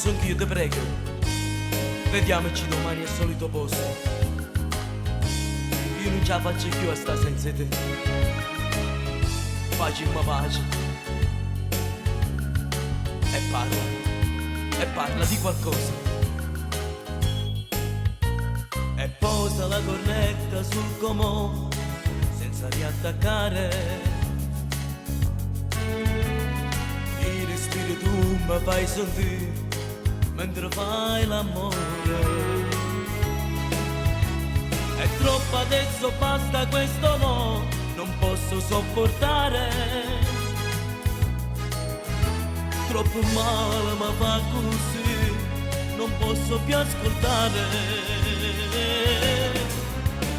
posso anch'io, ti prego. Vediamoci domani al solito posto. Io non ce la faccio più a stare senza te. Facciamo pace. E parla di qualcosa. E posa la cornetta sul comò senza riattaccare. I respiri tu mi fai sentire mentre fai l'amore. È troppo adesso, basta questo no, non posso sopportare. Troppo male mi fa così, non posso più ascoltare.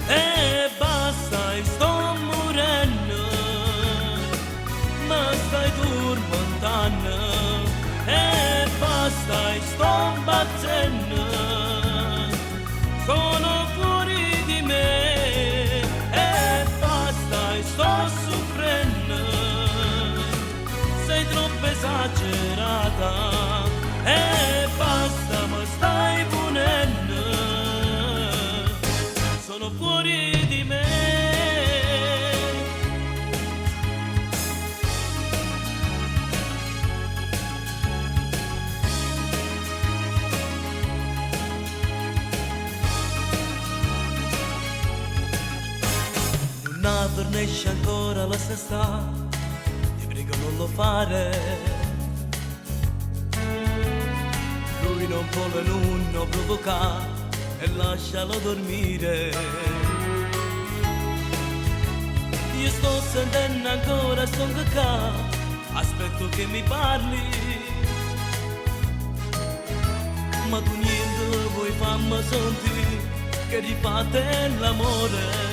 E basta, sto morendo, ma stai tormentando. E basta, sto battendo, sono fuori di me. E basta, sto soffrendo, sei troppo esagerata. E basta, ma stai punendo, sono fuori di me. Non tornesce ancora la stessa, ti prego non lo fare. Lui non vuole nulla provocare e lascialo dormire. Io sto sentendo ancora sto cacà, aspetto che mi parli, ma tu niente vuoi farmi sentire che rifate l'amore.